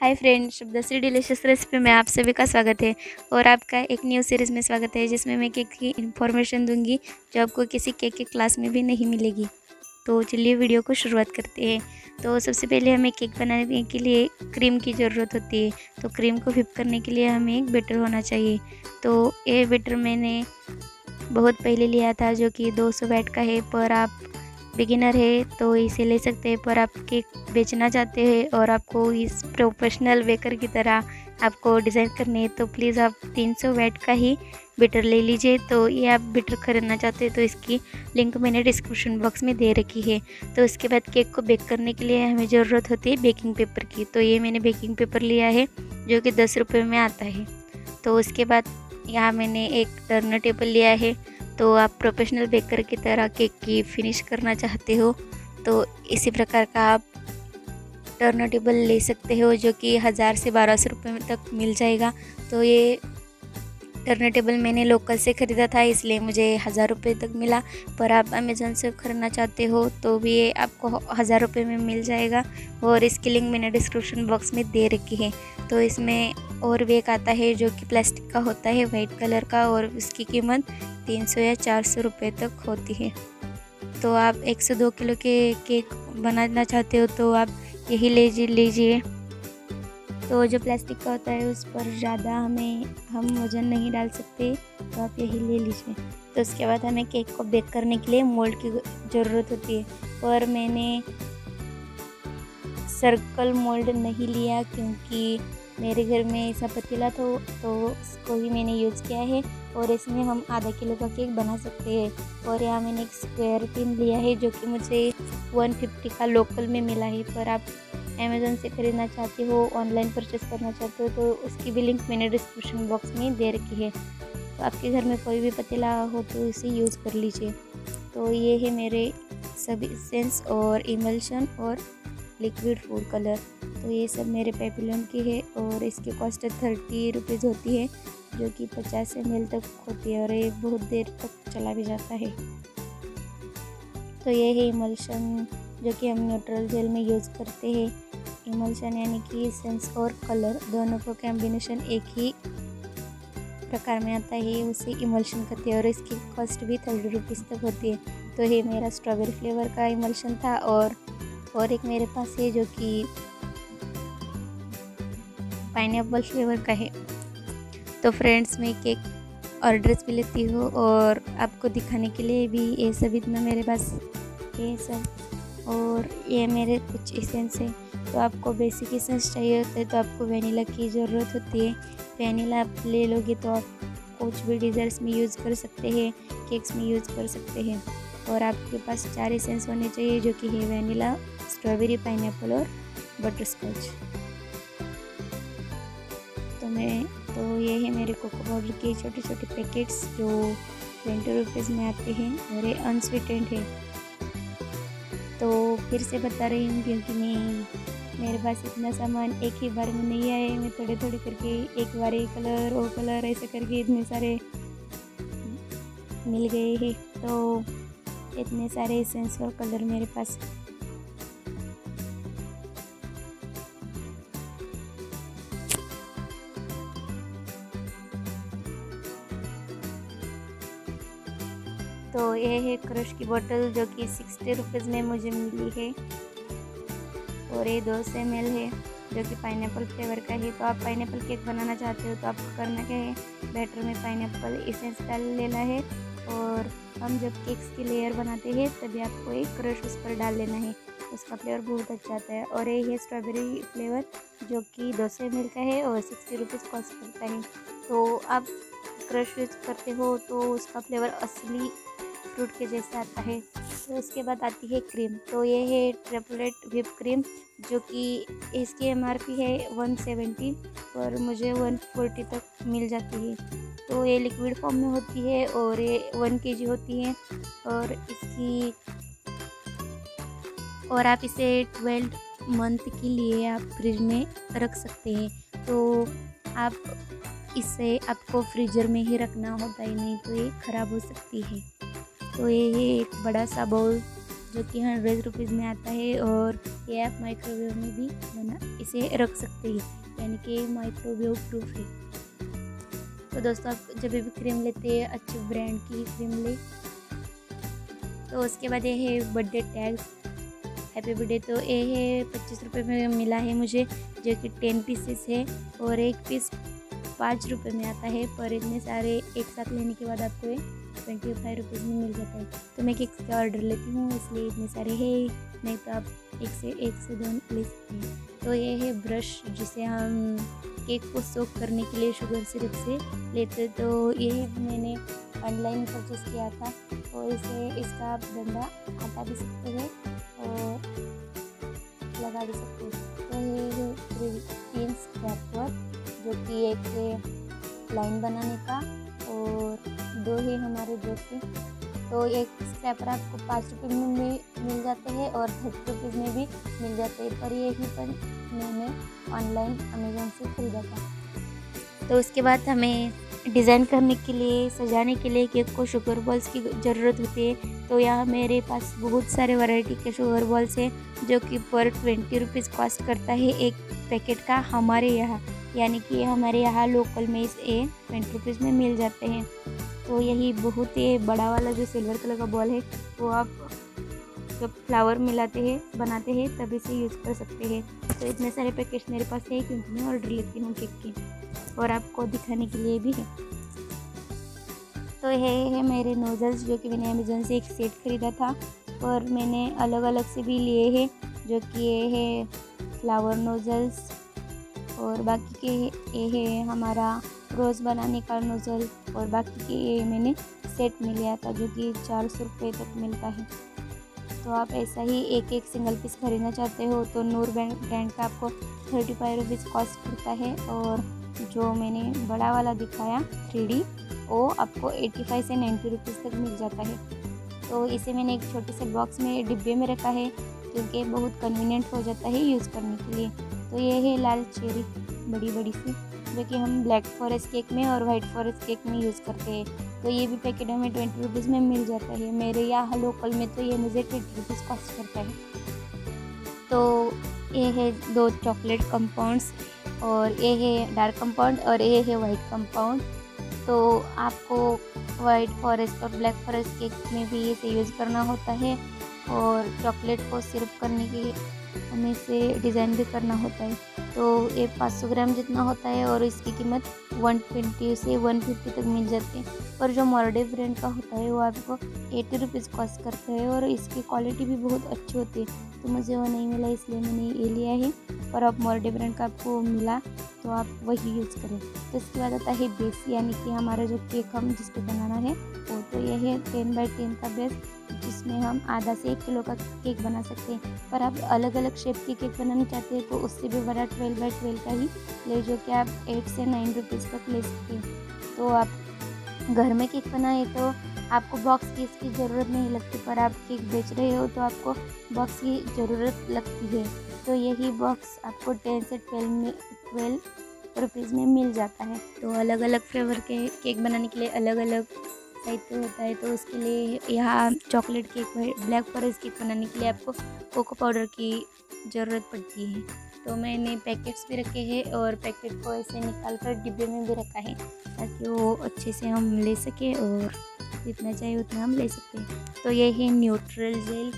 Hi friends, शुभदश्री delicious recipe में आप सभी का स्वागत है। और आपका एक न्यू सीरीज़ में स्वागत है जिसमें मैं केक की इन्फॉर्मेशन दूंगी जो आपको किसी केक के क्लास में भी नहीं मिलेगी। तो चलिए वीडियो को शुरुआत करते हैं। तो सबसे पहले हमें केक बनाने के लिए क्रीम की ज़रूरत होती है। तो क्रीम को व्हिप करने के लिए हमें एक बैटर होना चाहिए। तो ये बैटर मैंने बहुत पहले लिया था जो कि 200 वाट का है, पर आप बिगिनर है तो इसे ले सकते हैं। पर आप केक बेचना चाहते हैं और आपको इस प्रोफेशनल बेकर की तरह आपको डिज़ाइन करने हैं तो प्लीज़ आप 300 वाट का ही बैटर ले लीजिए। तो ये आप बैटर खरीदना चाहते हैं तो इसकी लिंक मैंने डिस्क्रिप्शन बॉक्स में दे रखी है। तो इसके बाद केक को बेक करने के लिए हमें ज़रूरत होती है बेकिंग पेपर की। तो ये मैंने बेकिंग पेपर लिया है जो कि 10 रुपये में आता है। तो उसके बाद यहाँ मैंने एक टर्नर टेबल लिया है। तो आप प्रोफेशनल बेकर की तरह केक की फिनिश करना चाहते हो तो इसी प्रकार का आप टर्नर टेबल ले सकते हो जो कि 1000 से 1200 रुपये तक मिल जाएगा। तो ये टर्नर टेबल मैंने लोकल से ख़रीदा था इसलिए मुझे 1000 रुपये तक मिला। पर आप अमेज़न से ख़रीदना चाहते हो तो भी ये आपको 1000 रुपये में मिल जाएगा और इसकी लिंक मैंने डिस्क्रिप्शन बॉक्स में दे रखी है। तो इसमें और भी एक आता है जो कि प्लास्टिक का होता है वाइट कलर का और उसकी कीमत 300 या 400 रुपये तक होती है। तो आप 102 किलो के केक बनाना चाहते हो तो आप यही ले लीजिए। तो जो प्लास्टिक का होता है उस पर ज़्यादा हम वज़न नहीं डाल सकते तो आप यही ले लीजिए। तो उसके बाद हमें केक को बेक करने के लिए मोल्ड की ज़रूरत होती है। पर मैंने सर्कल मोल्ड नहीं लिया क्योंकि मेरे घर में ऐसा पतीला तो उसको ही मैंने यूज़ किया है और इसमें हम आधा किलो का केक बना सकते हैं। और यहाँ मैंने एक स्क्वायर पिन लिया है जो कि मुझे 150 का लोकल में मिला है। पर आप अमेज़न से ख़रीदना चाहते हो, ऑनलाइन परचेस करना चाहते हो तो उसकी भी लिंक मैंने डिस्क्रिप्शन बॉक्स में दे रखी है। तो आपके घर में कोई भी पतीला हो तो इसे यूज़ कर लीजिए। तो ये है मेरे सभी एसेंस और इमल्शन और लिक्विड फूड कलर। तो ये सब मेरे पेपिलम की है और इसकी कॉस्ट 30 रुपीज़ होती है जो कि 50 ml तक होती है और ये बहुत देर तक चला भी जाता है। तो ये है इमल्शन जो कि हम न्यूट्रल जेल में यूज़ करते हैं। इमल्शन यानी कि एसेंस और कलर दोनों को कॉम्बिनेशन एक ही प्रकार में आता है, उसे इमल्शन कहते हैं और इसकी कॉस्ट भी 30 रुपीज़ तक होती है। तो ये मेरा स्ट्रॉबेरी फ्लेवर का इमल्शन था और एक मेरे पास है जो कि पाइनएप्पल फ्लेवर का है। तो फ्रेंड्स, मैं केक ऑर्डर्स भी लेती हूँ और आपको दिखाने के लिए भी ये सब इतना मेरे पास ये सब। और ये मेरे कुछ एसेंस है। तो आपको बेसिक एसेंस चाहिए होता है तो आपको वनीला की ज़रूरत होती है। वनीला आप ले लोगे तो आप कुछ भी डिज़र्ट्स में यूज़ कर सकते हैं, केक्स में यूज़ कर सकते हैं। और आपके पास 4 एसेंस होने चाहिए जो कि है वनीला, स्ट्रॉबेरी, पाइनएप्पल और बटरस्कॉच। तो ये है मेरे कोको पाउडर के छोटे छोटे पैकेट्स जो 20 रुपीज़ में आते हैं और ये अनस्वीटेंड है। तो फिर से बता रही हूँ क्योंकि मेरे पास इतना सामान एक ही बार में नहीं आया है। मैं थोड़े थोड़े करके एक बार एक कलर वो कलर ऐसे करके इतने सारे मिल गए हैं। तो इतने सारे एसेंस और कलर मेरे पास। तो ये है क्रश की बोतल जो कि 60 रुपीज़ में मुझे मिली है और ये 200 ml है जो कि पाइनएप्पल फ्लेवर का है। तो आप पाइनएप्पल केक बनाना चाहते हो तो आपको करना क्या है, बैटर में पाइनएप्पल एसेंस डाल लेना है और हम जब केक्स की लेयर बनाते हैं तभी आपको एक क्रश उस पर डाल लेना है, उसका फ्लेवर बहुत अच्छा आता है। और ये है स्ट्रॉबेरी फ्लेवर जो कि 200 ml का है और 60 रुपीज़ कॉस्ट करता है। तो आप क्रश यूज करते हो तो उसका फ्लेवर असली फ्रूट के जैसा आता है। तो उसके बाद आती है क्रीम। तो ये है ट्रिपलेट व्हिप क्रीम जो कि इसकी MRP है 170 पर मुझे 140 तक मिल जाती है। तो ये लिक्विड फॉर्म में होती है और ये 1 kg होती है और आप इसे 12 मंथ के लिए आप फ्रिज में रख सकते हैं। तो आप इसे आपको फ्रीजर में ही रखना होता है, नहीं तो ये ख़राब हो सकती है। तो ये है एक बड़ा सा बाउल जो कि 100 रुपीज़ में आता है। और ये आप माइक्रोवेव में भी इसे रख सकते हैं, यानी कि माइक्रोवेव प्रूफ है। तो दोस्तों, आप जब भी क्रीम लेते हैं अच्छे ब्रांड की क्रीम ले। तो उसके बाद ये है बर्थडे टैग्स, हैप्पी बर्थडे। तो ये है 25 रुपये में मिला है मुझे, जो कि 10 पीसेस है और एक पीस 5 रुपये में आता है। पर इतने सारे एक साथ लेने के बाद आपको ये 25 रुपीज़ में मिल जाता है। तो मैं केक का ऑर्डर लेती हूँ, इसलिए इतने सारे है, नहीं तो आप एक से 2 ले सकते हैं। तो ये है ब्रश, जिसे हम केक को सोक करने के लिए शुगर सिरप से लेते। तो ये मैंने ऑनलाइन परचेस किया था। तो इसका आप डंडा हटा भी सकते हैं और लगा भी सकते हैं। तो ये है 3 स्क्रैपर, जो कि एक लाइन बनाने का और 2 है हमारे दोस्त। तो एक स्क्रैपर आपको 5 रुपये में मिल जाते हैं और 30 रुपीज़ में भी मिल जाते हैं। पर यही पर मैंने ऑनलाइन अमेज़न से ख़रीदा था। तो उसके बाद हमें डिज़ाइन करने के लिए, सजाने के लिए केक को शुगर बॉल्स की ज़रूरत होती है। तो यहाँ मेरे पास बहुत सारे वैरायटी के शुगर बॉल्स हैं, जो कि पर 20 रुपीज़ कॉस्ट करता है एक पैकेट का हमारे यहाँ, यानी कि हमारे यहाँ लोकल में इसे 20 रुपीज़ में मिल जाते हैं। तो यही बहुत ही बड़ा वाला जो सिल्वर कलर का बॉल है, वो आप जब फ्लावर मिलाते हैं, बनाते हैं, तब इसे यूज़ कर सकते हैं। तो इतने सारे पैकेट्स मेरे पास है, क्योंकि मैं ऑर्डर लेती हूँ केक की और आपको दिखाने के लिए भी है। तो ये है मेरे नोज़ल्स, जो कि मैंने अमेज़न से एक सेट ख़रीदा था, और मैंने अलग अलग से भी लिए हैं, जो कि ये है फ्लावर नोज़ल्स, और बाकी के ये है हमारा रोज़ बनाने का नोज़ल, और बाकी के ये मैंने सेट में लिया था, जो कि 400 रुपये तक मिलता है। तो आप ऐसा ही एक सिंगल पीस खरीदना चाहते हो तो नूर ब्रांड का आपको 35 रुपीज़ कॉस्ट पड़ता है, और जो मैंने बड़ा वाला दिखाया 3D, वो आपको 85 से 90 रुपीज़ तक मिल जाता है। तो इसे मैंने एक छोटे से बॉक्स में डिब्बे में रखा है, क्योंकि बहुत कन्वीनियंट हो जाता है यूज़ करने के लिए। तो ये है लाल चेरी बड़ी सी, जो कि हम ब्लैक फॉरेस्ट केक में और वाइट फॉरेस्ट केक में यूज़ करते हैं। तो ये भी पैकेट हमें 20 रुपीज़ में मिल जाता है। मेरे यहाँ लोकल में तो ये मुझे 20 रुपीज़ कॉस्ट करता है। तो ये है 2 चॉकलेट कंपाउंड्स, और ये है डार्क कंपाउंड, और ये है वाइट कंपाउंड। तो आपको वाइट फॉरेस्ट और ब्लैक फॉरेस्ट केक में भी इसे यूज़ करना होता है, और चॉकलेट को सिरप करने के हमें इसे डिज़ाइन भी करना होता है। तो ये 500 ग्राम जितना होता है, और इसकी कीमत 120 से 150 तक मिल जाती है। पर जो मोरडे ब्रांड का होता है, वो आपको 80 रुपीज़ कॉस्ट करता है, और इसकी क्वालिटी भी बहुत अच्छी होती है। तो मुझे वो नहीं मिला, इसलिए मैंने ये लिया है। पर अब मोरडे ब्रांड का आपको मिला, तो आप वही यूज़ करें। तो इसके बाद आता है बेस, यानी कि हमारा जो केक हम जिस पे बनाना है वो। तो यह है 10 बाई 10 का बेस, जिसमें हम आधा से 1 किलो का केक बना सकते हैं। पर आप अलग अलग शेप के केक बनाना चाहते हैं, तो उससे भी बड़ा 12 बाई 12 का ही ले, जो कि आप 8 से 9 रुपीज़ तक ले सकते हैं। तो आप घर में केक बनाए तो आपको बॉक्स की इसकी ज़रूरत नहीं लगती, पर आप केक बेच रहे हो तो आपको बॉक्स की ज़रूरत लगती है। तो यही बॉक्स आपको 10 से 12 रुपीज़ में मिल जाता है। तो अलग अलग फ्लेवर के केक बनाने के लिए अलग अलग साहित्य होता है। तो उसके लिए यहाँ chocolate cake, black forest cake बनाने के लिए आपको कोको पाउडर की ज़रूरत पड़ती है। तो मैंने पैकेट्स भी रखे हैं, और पैकेट को ऐसे निकाल कर डिब्बे में भी रखा है, ताकि वो अच्छे से हम ले सकें, और जितना चाहिए उतना हम ले सकते हैं। तो ये है न्यूट्रल जेल,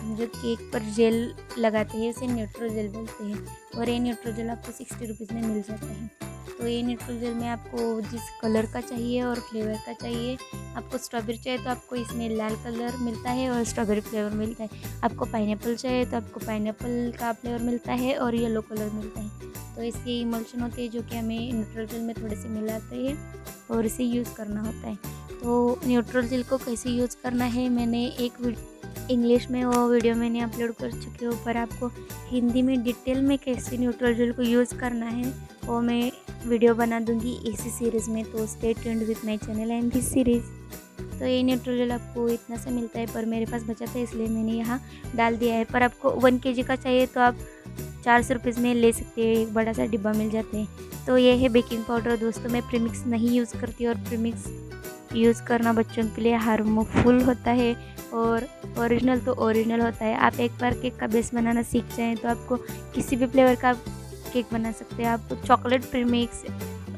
जो केक पर जेल लगाते हैं उसे न्यूट्रल जेल बोलते हैं, और ये न्यूट्रल जेल आपको 60 रुपीज़ में मिल जाता है। तो ये न्यूट्रल जेल में आपको जिस कलर का चाहिए और फ्लेवर का चाहिए, आपको स्ट्रॉबेरी चाहिए तो आपको इसमें लाल कलर मिलता है और स्ट्रॉबेरी फ्लेवर मिलता है। आपको पाइनएप्पल चाहिए तो आपको पाइनएप्पल का फ्लेवर मिलता है और येलो कलर मिलता है। तो इसकी इमल्शन होती है, जो कि हमें न्यूट्रल जेल में थोड़े से मिलाते हैं और इसे यूज़ करना होता है। तो न्यूट्रल जेल को कैसे यूज़ करना है, मैंने एक इंग्लिश में वो वीडियो मैंने अपलोड कर चुकी हूँ, पर आपको हिंदी में डिटेल में कैसे न्यूट्रल जेल को यूज़ करना है वो मैं वीडियो बना दूंगी इसी सीरीज़ में। तो stay tuned with my channel and this series. तो ये न्यूट्रल जेल आपको इतना सा मिलता है, पर मेरे पास बचा था इसलिए मैंने यहाँ डाल दिया है। पर आपको 1 kg का चाहिए तो आप 400 रुपीज़ में ले सकते हैं, एक बड़ा सा डिब्बा मिल जाते हैं। तो ये है बेकिंग पाउडर। दोस्तों, मैं प्रीमिक्स नहीं यूज़ करती, और प्रीमिक्स यूज़ करना बच्चों के लिए हार्मफुल होता है और ओरिजिनल तो ओरिजिनल होता है। आप एक बार केक का बेस बनाना सीख जाएं तो आपको किसी भी फ्लेवर का केक बना सकते हैं। आपको चॉकलेट प्रीमिक्स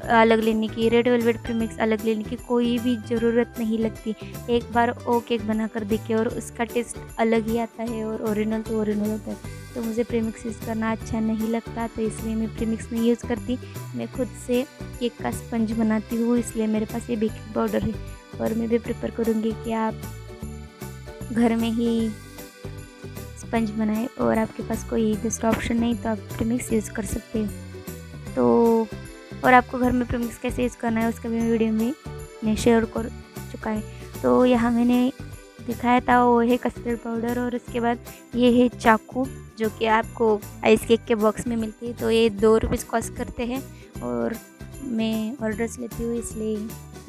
अलग लेने की, रेड वेलवेट प्रीमिक्स अलग लेने की कोई भी ज़रूरत नहीं लगती। एक बार वो केक बना कर देखिए और उसका टेस्ट अलग ही आता है और ओरिजिनल तो ओरिजिनल होता है। तो मुझे प्रीमिक्स यूज़ करना अच्छा नहीं लगता, तो इसलिए मैं प्रीमिक्स नहीं यूज़ करती। मैं खुद से केक का स्पंज बनाती हूँ, इसलिए मेरे पास ये बेकिंग पाउडर है। और मैं भी प्रेफर करूँगी कि आप घर में ही स्पंज बनाएं और आपके पास कोई दूसरा ऑप्शन नहीं तो आप प्रीमिक्स यूज़ कर सकते हैं। तो और आपको घर में प्रीमिक्स कैसे यूज़ करना है उसका भी वीडियो में मैं शेयर कर चुका है। तो यहाँ मैंने दिखाया था वो है कस्टर्ड पाउडर, और उसके बाद ये है चाकू जो कि आपको आइस केक के बॉक्स में मिलती है। तो ये 2 रुपीज़ कॉस्ट करते हैं और मैं ऑर्डर्स लेती हूँ इसलिए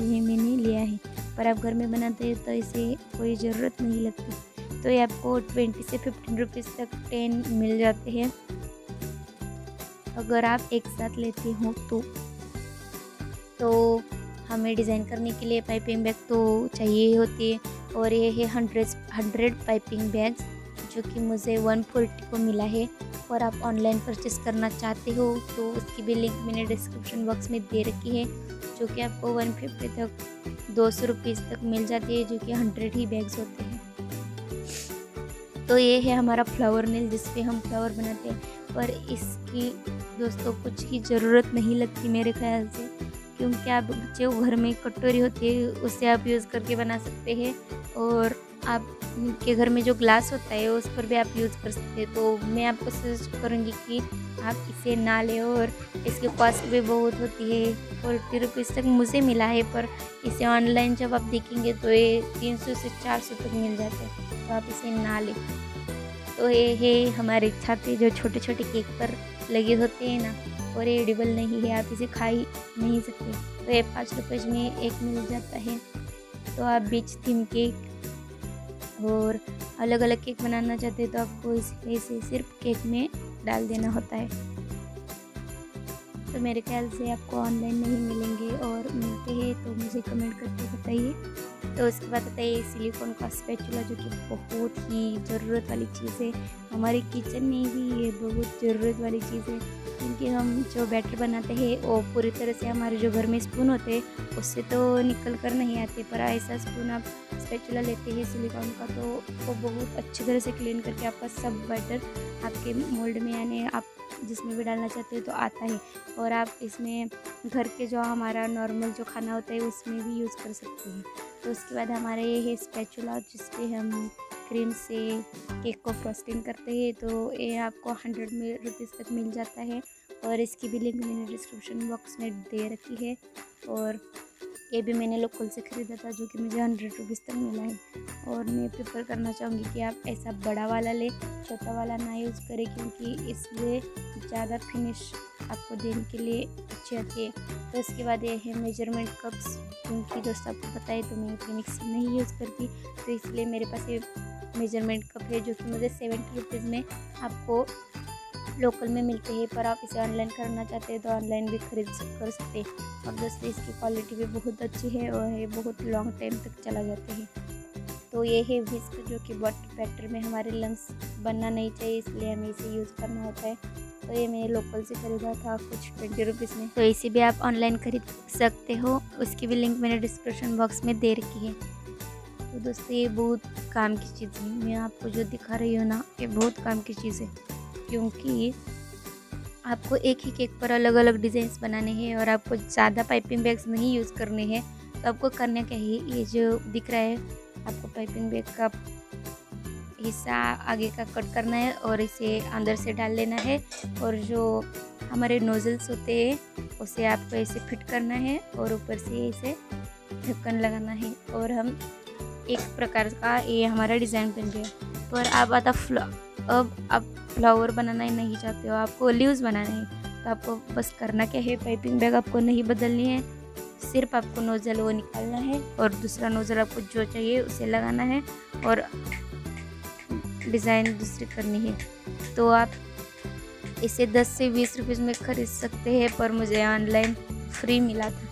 ये मैंने लिया है। पर आप घर में बनाते हैं तो इसे कोई ज़रूरत नहीं लगती। तो ये आपको 20 से 15 रुपीज़ तक 10 मिल जाते हैं अगर आप एक साथ लेते हो तो हमें डिज़ाइन करने के लिए पाइपिंग बैग तो चाहिए ही होती है। और ये है 100 पाइपिंग बैग्स जो कि मुझे 140 को मिला है। और आप ऑनलाइन परचेस करना चाहते हो तो उसकी भी लिंक मैंने डिस्क्रिप्शन बॉक्स में दे रखी है, जो कि आपको 150 तक 200 रुपीज़ तक मिल जाती है, जो कि 100 ही बैग्स होते हैं। तो ये है हमारा फ्लावर नेल जिस पे हम फ्लावर बनाते हैं, पर इसकी दोस्तों कुछ ही ज़रूरत नहीं लगती मेरे ख्याल से, क्योंकि आप जो घर में कटोरी होती है उससे आप यूज़ करके बना सकते हैं। और आप के घर में जो ग्लास होता है उस पर भी आप यूज़ कर सकते हैं। तो मैं आपको सजेस्ट करूँगी कि आप इसे ना लें, और इसकी कॉस्ट भी बहुत होती है। 40 रुपीज़ तक मुझे मिला है, पर इसे ऑनलाइन जब आप देखेंगे तो ये 300 से 400 तक मिल जाते हैं, तो आप इसे ना लें। तो ये है हमारे छाते जो छोटे छोटे केक पर लगे होते हैं ना, और ये एडिबल नहीं है, आप इसे खा ही नहीं सकते। तो ये 5 रुपये में एक मिल जाता है। तो आप बीच थीम केक और अलग अलग केक बनाना चाहते हैं तो आपको इसे सिर्फ केक में डाल देना होता है। तो मेरे ख्याल से आपको ऑनलाइन नहीं मिलेंगे, और मिलते हैं तो मुझे कमेंट करके बताइए। तो उसके बाद आता है सिलिकॉन का स्पैचुला जो कि बहुत ही ज़रूरत वाली चीज़ है। हमारे किचन में भी ये बहुत ज़रूरत वाली चीज़ है, क्योंकि हम जो बैटर बनाते हैं वो पूरी तरह से हमारे जो घर में स्पून होते हैं उससे तो निकल कर नहीं आते, पर ऐसा स्पून आप स्पैचुला लेते हैं सिलिकॉन का तो वो बहुत अच्छी तरह से क्लीन करके आपका सब बैटर आपके मोल्ड में यानी आप जिसमें भी डालना चाहते हैं तो आता है। और आप इसमें घर के जो हमारा नॉर्मल जो खाना होता है उसमें भी यूज़ कर सकते हैं। तो उसके बाद हमारे ये है स्पैचुला जिसपे हम क्रीम से केक को फ्रॉस्टिंग करते हैं। तो ये आपको 100 रुपीज़ तक मिल जाता है, और इसकी भी लिंक मैंने डिस्क्रिप्शन बॉक्स में दे रखी है। और ये भी मैंने लोकल से ख़रीदा था जो कि मुझे 100 रुपीज़ तक मिला है। और मैं प्रेफर करना चाहूँगी कि आप ऐसा बड़ा वाला ले, छोटा वाला ना यूज़ करें, क्योंकि इसलिए ज़्यादा फिनिश आपको देने के लिए अच्छी आती है। तो इसके बाद ये है मेजरमेंट कप्स, क्योंकि दोस्तों आपको पता है तो मैं प्रीमिक्स नहीं यूज़ करती, तो इसलिए मेरे पास ये मेजरमेंट कप है जो कि मुझे 70 रुपीज़ में आपको लोकल में मिलते हैं। पर आप इसे ऑनलाइन करना चाहते हैं तो ऑनलाइन भी कर सकते हैं। और दोस्तों इसकी क्वालिटी भी बहुत अच्छी है और ये बहुत लॉन्ग टाइम तक चला जाते हैं। तो ये है विस्क जो कि बैटर में हमारे लम्स बनना नहीं चाहिए, इसलिए हमें इसे यूज़ करना होता है। तो ये मैंने लोकल से ख़रीदा था कुछ 20 रुपीज़ में, तो इसे भी आप ऑनलाइन खरीद सकते हो। उसकी भी लिंक मैंने डिस्क्रिप्शन बॉक्स में दे रखी है। तो दोस्तों ये बहुत काम की चीज़ है, मैं आपको जो दिखा रही हूँ ना ये बहुत काम की चीज़ है, क्योंकि आपको एक ही केक पर अलग अलग डिज़ाइंस बनाने हैं और आपको ज़्यादा पाइपिंग बैग्स नहीं यूज़ करने हैं। तो आपको करना क्या है, ये जो दिख रहा है आपको पाइपिंग बैग का हिस्सा आगे का कट करना है और इसे अंदर से डाल लेना है, और जो हमारे नोजल्स होते हैं उसे आपको ऐसे फिट करना है और ऊपर से इसे ढक्कन लगाना है, और हम एक प्रकार का ये हमारा डिज़ाइन बन गया। पर अब आप फ्लावर बनाना ही नहीं चाहते हो, आपको लीव्स बनाना है, तो आपको बस करना क्या है, पाइपिंग बैग आपको नहीं बदलनी है, सिर्फ आपको नोज़ल वो निकालना है और दूसरा नोज़ल आपको जो चाहिए उसे लगाना है और डिज़ाइन दूसरी करनी है। तो आप इसे 10 से 20 रुपये में ख़रीद सकते हैं, पर मुझे ऑनलाइन फ्री मिला था।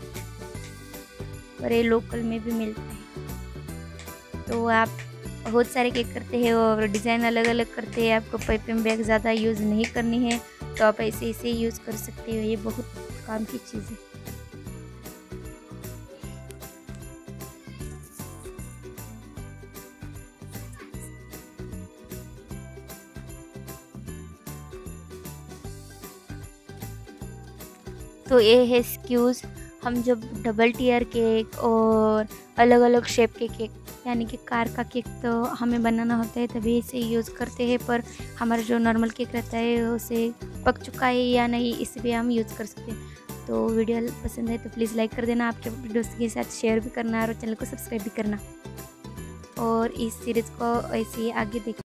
और ये लोकल में भी मिलता है। तो आप बहुत सारे केक करते हैं और डिज़ाइन अलग अलग करते हैं, आपको पाइपिंग बैग ज़्यादा यूज़ नहीं करनी है तो आप ऐसे इसे यूज़ कर सकते हो। ये बहुत काम की चीज़ है। तो ये है स्क्यूज़। हम जब डबल टियर केक और अलग अलग शेप के केक यानी कि कार का केक तो हमें बनाना होता है तभी इसे यूज़ करते हैं, पर हमारा जो नॉर्मल केक रहता है उसे पक चुका है या नहीं इसे भी हम यूज़ कर सकते हैं। तो वीडियो पसंद है तो प्लीज़ लाइक कर देना, आपके दोस्त के साथ शेयर भी करना और चैनल को सब्सक्राइब भी करना और इस सीरीज़ को ऐसे ही आगे देख